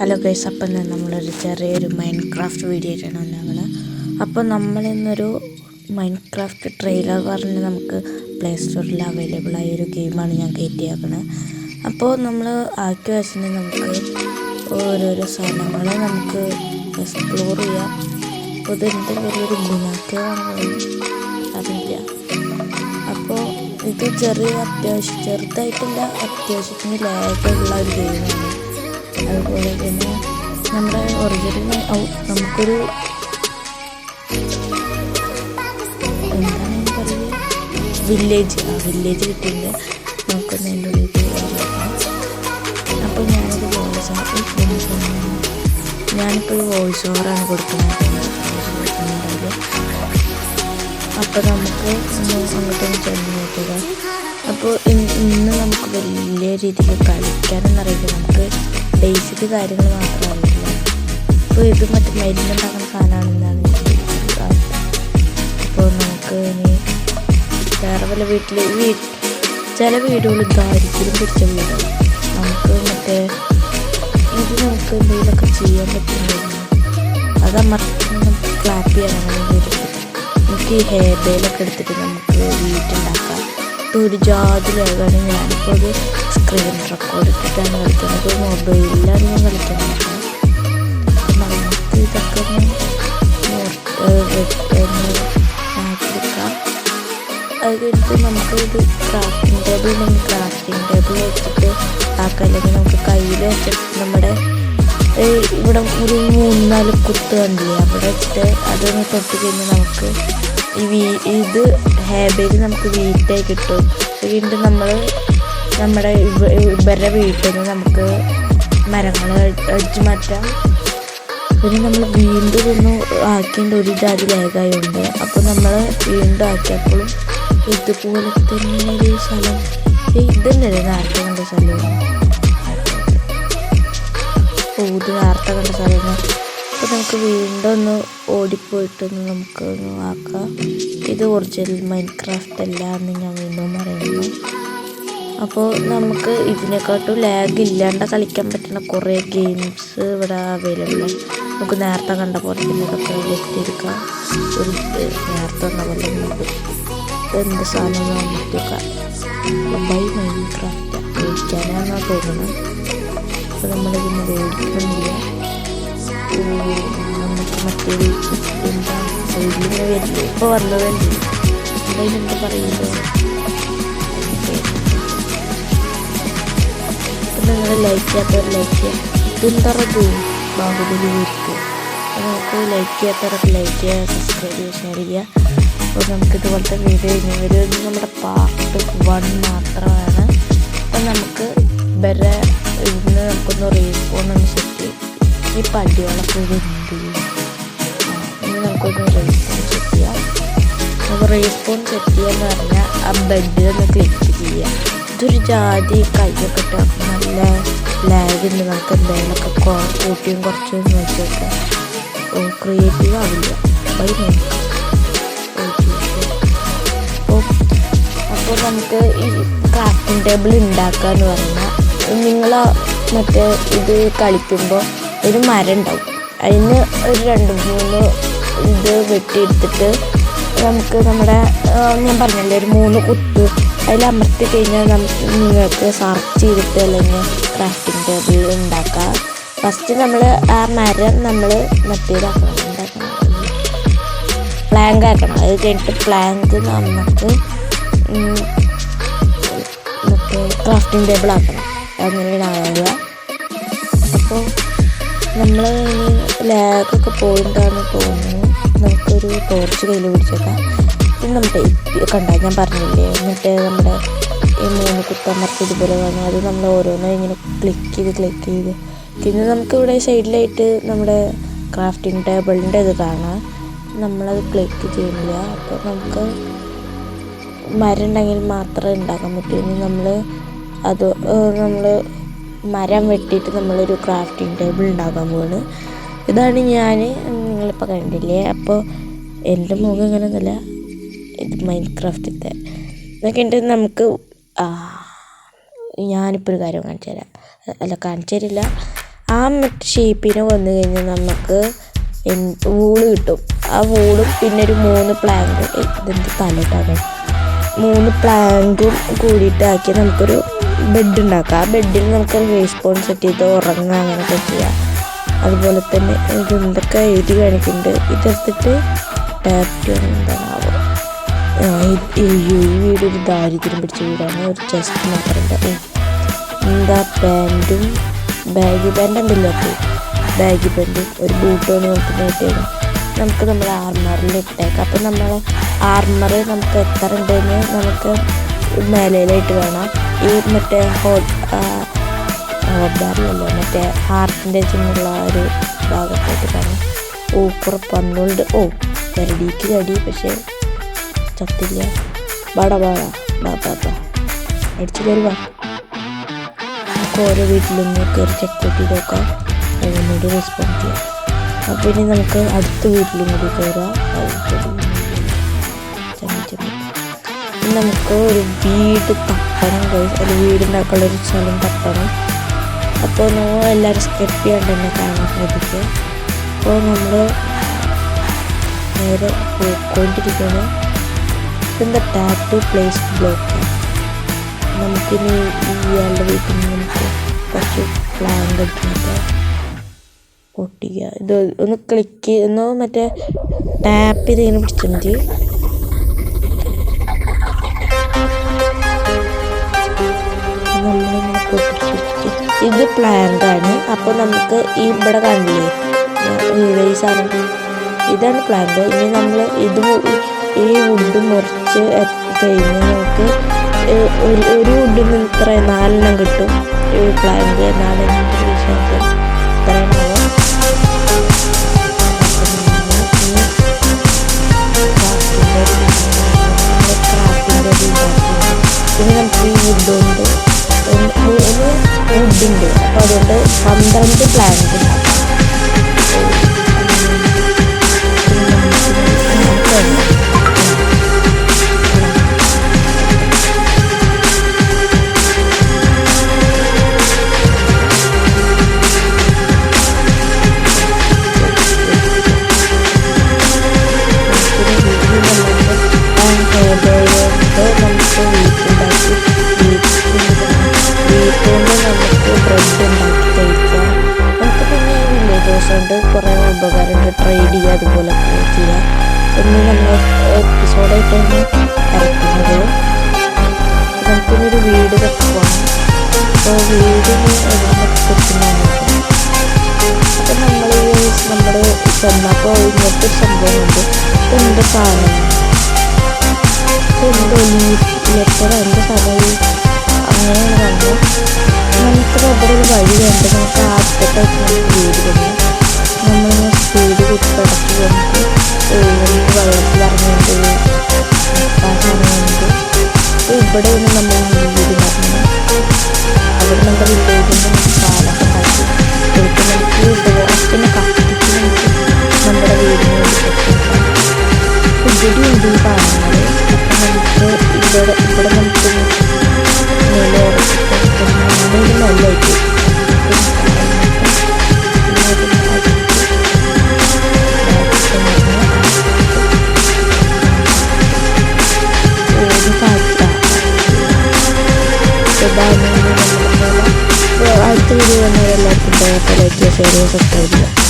Hello guys, അപ്പം നമ്മളൊരു ചെറിയൊരു മൈൻക്രാഫ്റ്റ് വീഡിയോ ആയിട്ടാണ് വന്നത്. അപ്പോൾ നമ്മളിന്നൊരു മൈൻക്രാഫ്റ്റ് ട്രെയിലർ പറഞ്ഞ് നമുക്ക് പ്ലേ സ്റ്റോറിൽ അവൈലബിൾ ആയ ഒരു ഗെയിമാണ് ഞാൻ കയറ്റിയാക്കുന്നത്. അപ്പോൾ നമ്മൾ ആക്കി വെച്ചിട്ടുണ്ടെങ്കിൽ നമുക്ക് ഓരോരോ സ്ഥലങ്ങൾ നമുക്ക് എക്സ്പ്ലോർ ചെയ്യാം. അപ്പോൾ ഇതെന്ത് വലിയൊരു ഗുണാക്കമാണ് അറിയില്ല. അപ്പോൾ ഇത് ചെറുതായിട്ടില്ല, അത്യാവശ്യത്തിന് ലാഗുള്ള ഒരു ഗെയിമാണ്. അതുപോലെ തന്നെ നമ്മുടെ ഒറിജിനൽ നമുക്കൊരു എന്താണ് പറയുക, വില്ലേജ് കിട്ടിയിട്ടുണ്ട്. നമുക്കൊന്ന് അതിൻ്റെ ഉള്ളിൽ കയറാം. അപ്പോൾ ഞാനിപ്പോൾ ഒരു വോയിസ് ഓവറാണ് കൊടുക്കുന്നത്. അപ്പോൾ നമുക്ക് അങ്ങോട്ടൊന്ന് ചെന്ന് നോക്കുക. അപ്പോൾ ഇന്ന് നമുക്ക് വലിയ രീതിയിൽ കളിക്കാനൊന്നും അറിയില്ല, നമുക്ക് ബേസിക് കാര്യങ്ങൾ മാത്രം അറിയില്ല. അപ്പോൾ ഇത് മറ്റേ മരുന്നുണ്ടാക്കുന്ന സാധനമാണെന്നാണ് ഞാൻ. അപ്പോൾ നമുക്ക് ഇനി വേറെ വല്ല ചില വീടുകൾ ദാരിദ്ര്യം പിടിച്ച വീടാണ്. നമുക്ക് മറ്റേ ഇത് നമുക്ക് എന്തെങ്കിലുമൊക്കെ ചെയ്യാൻ പറ്റുന്നതായിരുന്നു. അത് നമുക്ക് ക്ലാപ്പ് ചെയ്യാൻ അങ്ങനെ വരും. നമുക്ക് ഈ ഹെയർ ബേലൊക്കെ എടുത്തിട്ട് നമുക്ക് വീട്ടുണ്ടാക്കാം. ഇപ്പോൾ ഒരു ജാതിലാകാണ്. ഞാനിപ്പോൾ ഒരു സ്ക്രീൻ റെക്കോർഡ് ഇട്ടിട്ടാണ് കളിക്കുന്നത്, മൊബൈലിലാണ് ഞാൻ കളിക്കുന്നത്. അപ്പം നമുക്ക് ഇതൊക്കെ മാറ്റിയെടുക്കാം. അത് കഴിഞ്ഞിട്ട് നമുക്ക് ഇത് ക്രാഫ്റ്റിംഗ് ടേബിൾ വെച്ചിട്ട് ആക്കാം. അല്ലെങ്കിൽ നമുക്ക് കയ്യിൽ വെച്ചിട്ട് നമ്മുടെ ഇവിടെ ഒരു 3-4 കുത്ത് കണ്ടില്ലേ, അവിടെ വെച്ചിട്ട് അതൊന്ന് തൊട്ട് കഴിഞ്ഞാൽ നമുക്ക് ഇത് ഹേബേൽ നമുക്ക് വീട്ടായി കിട്ടും. വീണ്ടും നമ്മുടെ ഇവരുടെ വീട്ടിൽ നിന്ന് നമുക്ക് മരങ്ങൾ അടിച്ചു മാറ്റാം. പിന്നെ നമ്മൾ വീണ്ടും ഒന്ന് ആക്കേണ്ട ഒരു ജാതി ലേഖായുണ്ട്. അപ്പോൾ നമ്മൾ വീണ്ടും ആക്കിയപ്പോഴും ഇതുപോലെ തന്നെ ഒരു സ്ഥലം ഇതന്നെ നേരത്തെ കണ്ട സ്ഥലമാണ്. നേരത്തെ കണ്ട സ്ഥലമാണ്. അപ്പോൾ നമുക്ക് വീണ്ടും ഒന്ന് ഓടിപ്പോയിട്ടൊന്ന് നമുക്കൊന്ന് ആക്കാം. ഇത് ഒറിജിനൽ മൈൻക്രാഫ്റ്റ് അല്ല എന്ന് ഞാൻ വീണ്ടും പറയുന്നു. അപ്പോൾ നമുക്ക് ഇതിനെക്കാട്ടും ലാഗ് ഇല്ലാണ്ട് കളിക്കാൻ പറ്റുന്ന കുറേ ഗെയിംസ് ഇവിടെ അവൈലബിളാണ്. നമുക്ക് നേരത്തെ കണ്ട പോലെ തന്നെ ഇതൊക്കെ എത്തിയെടുക്കാം. ഒരു നേരത്തെ കണ്ട പോലെ നമുക്ക് എന്ത് സാധനം നോക്കാം. ബൈ മൈൻക്രാഫ്റ്റ് മേടിക്കാനാണെന്നാണ് തോന്നുന്നത്. അപ്പോൾ നമ്മളിതിന് മേടിക്കുന്നില്ല. നമുക്ക് മറ്റൊരു എന്താ സൈഡിലിങ്ങനെ വരില്ല, ഇപ്പോൾ വന്നതല്ലേ എന്താ പറയുന്നത്. അപ്പം നിങ്ങൾ ലൈക്ക് ചെയ്യാത്തവർ ലൈക്ക് ചെയ്യുക. ഇതെന്തറത് ബാഹുബലി വീർക്ക്. അപ്പോൾ നമുക്ക് ലൈക്ക് ചെയ്യാത്തവരൊക്കെ ലൈക്ക് ചെയ്യുക, സബ്സ്ക്രൈബ് ചെയ്യുക, ഷെയർ ചെയ്യുക. അപ്പോൾ നമുക്കിതുപോലത്തെ വീഡിയോ ഇനി വരും. നമ്മുടെ പാർട്ട് 1 മാത്രമാണ്. അപ്പം നമുക്ക് ഇവരെ ഇന്ന് നമുക്കൊന്ന് റീസ്പോണൊന്ന് സെറ്റ് ചെയ്യും. ഈ പടികളൊക്കെ ഇത് എന്ത് ചെയ്യും. ഇനി നമുക്കൊന്ന് റീസ്പോൺ സെറ്റ് ചെയ്യാം. നമുക്ക് റീസ്പോൺ സെറ്റ് ചെയ്യാന്ന് പറഞ്ഞാൽ ആ ബെഡിലൊന്ന് ക്ലിക്ക് ചെയ്യുക. ഇതൊരു ജാതി കൈയൊക്കെ ഇട്ട് നല്ല ലാഗുണ്ട്. നമുക്ക് എന്തെങ്കിലുമൊക്കെ കൂട്ടിയും കുറച്ചും വെച്ചൊക്കെ ക്രിയേറ്റീവ് ആവില്ല. അപ്പോൾ നമുക്ക് ഈ ക്രാഫ്റ്റിംഗ് ടേബിൾ ഉണ്ടാക്കാന്ന് പറഞ്ഞാൽ നിങ്ങൾ മറ്റേ ഇത് കളിക്കുമ്പോൾ ഒരു മരം ഉണ്ടാവും. അതിന് ഒരു 2-3 ഇത് വെട്ടിയെടുത്തിട്ട് നമുക്ക് നമ്മുടെ ഞാൻ പറഞ്ഞല്ലേ ഒരു 3 കുത്ത് അതിൽ അമർത്തി കഴിഞ്ഞാൽ നിങ്ങൾക്ക് സെർച്ച് ചെയ്തിട്ട് അല്ലെങ്കിൽ ക്രാഫ്റ്റിംഗ് ടേബിൾ ഉണ്ടാക്കാം. ഫസ്റ്റ് നമ്മൾ ആ മരം നമ്മൾ മറ്റേതാക്കണം, പ്ലാങ്ക് ആക്കണം. അത് കഴിഞ്ഞിട്ട് പ്ലാങ്ക് നമുക്ക് മറ്റേ ക്രാഫ്റ്റിംഗ് ടേബിൾ ആക്കണം. അങ്ങനെയാണ് ആവുക. അപ്പോൾ നമ്മൾ ലാഗൊക്കെ പോയിട്ടാണ് തോന്നുന്നു. നമുക്കൊരു ടോർച്ച് കയ്യിൽ പിടിച്ചേക്കാം. പിന്നെ നമ്മുടെ കണ്ട ഞാൻ പറഞ്ഞില്ലേ, എന്നിട്ട് നമ്മുടെ ഈ 3 കുത്തമർത്തി ഇതുപോലെ കാണും. അത് നമ്മൾ ഓരോന്നും ഇങ്ങനെ ക്ലിക്ക് ചെയ്ത് പിന്നെ നമുക്കിവിടെ സൈഡിലായിട്ട് നമ്മുടെ ക്രാഫ്റ്റിംഗ് ടേബിളിൻ്റെ ഇത് കാണാം. നമ്മളത് ക്ലിക്ക് ചെയ്യുന്നില്ല. അപ്പോൾ നമുക്ക് മരം ഉണ്ടെങ്കിൽ മാത്രമേ ഉണ്ടാക്കാൻ പറ്റൂ. ഇനി നമ്മൾ മരം വെട്ടിയിട്ട് നമ്മളൊരു ക്രാഫ്റ്റിംഗ് ടേബിൾ ഉണ്ടാക്കാൻ പോവാണ്. ഇതാണ് നിങ്ങളിപ്പോൾ കണ്ടില്ലേ. അപ്പോൾ എൻ്റെ മുഖം ഇങ്ങനെ ഒന്നുമില്ല, ഇത് മൈൻക്രാഫ്റ്റിൻ്റെ ഇതൊക്കെ ഉണ്ട്. നമുക്ക് ഞാനിപ്പോൾ ഒരു കാര്യം കാണിച്ചു തരാം. കാണിച്ചു തരില്ല, ആ മറ്റേ ഷീപ്പിനെ വന്നു കഴിഞ്ഞാൽ നമുക്ക് വൂള് കിട്ടും. ആ വൂളും പിന്നെ ഒരു 3 പ്ലാങ്കും ഇതെന്ത് തലയിട്ടാണ് 3 പ്ലാങ്കും കൂടിയിട്ടാക്കി നമുക്കൊരു ബെഡ് ഉണ്ടാക്കാം. ആ ബെഡിൽ നമുക്കൊരു റെസ്പോൺ സെറ്റ് ചെയ്ത് ഉറങ്ങാം, അങ്ങനെയൊക്കെ ചെയ്യാം. അതുപോലെ തന്നെ ഇതെന്തൊക്കെ എഴുതി കാണിക്കുന്നുണ്ട്. ഇതെടുത്തിട്ട് ടാറ്റു എന്താണാവോ. ഈ വീട് ഒരു ദാരിദ്ര്യം പിടിച്ച വീടാണ്. ഒരു ചെസ്റ്റ് മാത്രമുണ്ട്. എന്താ പാൻറ്റും ബാഗി പാൻ്റ് ഉണ്ടല്ലോ, അപ്പോൾ ബാഗി പാൻറ്റും ഒരു ബൂട്ടുമാണ് നമുക്ക് നീട്ടിയത്. നമുക്ക് നമ്മുടെ ആർമറിൽ ഇട്ടേക്കാം. അപ്പം നമ്മൾ ആർമർ നമുക്ക് എത്ര ഉണ്ടെന്ന് നമുക്ക് മേലയിലായിട്ട് വേണം. ഈ മറ്റേ ഹോട്ട് ബാറിലല്ലോ, മറ്റേ ഹാർട്ടിൻ്റെ ചിഹ്നമുള്ള ഒരു ഭാഗത്തായിട്ട് കാണാം. കുറേ പന്നുണ്ട്. കരടിക്ക് കടി, പക്ഷേ ചത്തില്ല. ബാടാ അടിച്ചു കയറി വാ. നമുക്ക് ഓരോ വീട്ടിലൊന്ന് കയറി ചെക്ക് ചെയ്ത് നോക്കാം, അതിനോട് റെസ്പോണ്ട് ചെയ്യാം. അപ്പോൾ ഇനി നമുക്ക് അടുത്ത വീട്ടിലും കൂടി കയറാം. നമുക്ക് ഒരു വീട് തപ്പണം, ഒരു വീടുണ്ടാക്കാനുള്ളൊരു സ്ഥലം തപ്പണം. അപ്പോൾ നമ്മൾ എല്ലാവരും സ്കിപ്പ് ചെയ്യാണ്ട് തന്നെ കാണാൻ ശ്രദ്ധിക്കുക. അപ്പോൾ നമ്മൾ നേരെ പോയിക്കൊണ്ടിരിക്കുകയാണ്. ഇതെന്താ ടാറ്റു പ്ലേസ് ബ്ലോക്ക്. നമുക്കിനി ഇയാളുടെ വീട്ടിൽ നിന്ന് നമുക്ക് കുറച്ച് പ്ലാങ്ക് എടുത്തിട്ട് പൊട്ടിക്കുക. ഇത് ഒന്ന് ക്ലിക്ക് ഒന്ന് മറ്റേ ടാപ്പ് ചെയ്ത് ഇങ്ങനെ പിടിച്ചാൽ മതി. നമ്മളിങ്ങനെ പൊട്ടിച്ചിട്ട് ഇത് പ്ലാങ്കാണ്. അപ്പോൾ നമുക്ക് ഈ ഇവിടെ കാണില്ലേ ഈ സാധനം, ഇതാണ് പ്ലാങ്ക്. ഇനി നമ്മൾ ഈ വുഡ് മുറിച്ച് കഴിഞ്ഞ് നമുക്ക് ഒരു വുഡിൽ നിന്ന് ഇത്ര 4 കിട്ടും. ഈ പ്ലാങ്ക് 4 ഇത്രയാണോ. പിന്നെ നമുക്ക് ഈ വുഡ് കൊണ്ട് 3 വുഡുണ്ട്. അപ്പോൾ അതുകൊണ്ട് 12 പ്ലാങ്ക് ഉണ്ടാക്കും. കൊണ്ട് കുറേ ഉപകാരങ്ങൾ ട്രേഡ് ചെയ്യുക, അതുപോലെ ചെയ്യാം. എന്ന് നമ്മൾ എപ്പിസോഡായിട്ടാണ് ഇറക്കുന്നത്. നമുക്കിനൊരു വീട് വെക്കണം. അപ്പോൾ വീടിന് എവിടെയാണ്. അപ്പം നമ്മൾ ചെന്നപ്പോൾ ഇങ്ങനത്തെ സംഭവമുണ്ട്. എന്ത് സാധനം എന്തോ ലെറ്റർ എൻ്റെ സമയം അങ്ങനെയാണ് കണ്ടത്. നമുക്ക് അവിടെ ഒരു വഴി വേണ്ട. നമുക്ക് ആദ്യത്തെ വീട് തന്നെ നമ്മളിങ്ങനെ സ്പീഡ് കുത്തിടച്ച് നമുക്ക് വെള്ളത്തിലിറങ്ങിയിട്ട് സമയമുണ്ട്. ഇവിടെ നിന്ന് നമ്മൾ വീട് പറഞ്ഞു അവിടെ നമ്മുടെ വില്ലേജിൻ്റെ പാലൊക്കെ ഉണ്ടാക്കി ശരിക്കും നമുക്ക് ഡോറസിനെ കത്തിച്ച് നമുക്ക് നമ്മുടെ വീടിന് വേണ്ടി പറ്റും. ഇവിടെ ഉണ്ട് ഈ കാണുന്നത്. അപ്പം നമുക്ക് ഇവിടെ നമുക്ക് നില ഉറപ്പിക്കാൻ നല്ലതായിട്ട് അടുത്ത വീഡിയോ വന്നാൽ എല്ലാവർക്കും ഷെയർ ചെയ്യുക, സബ്സ്ക്രൈബ് ചെയ്യുക.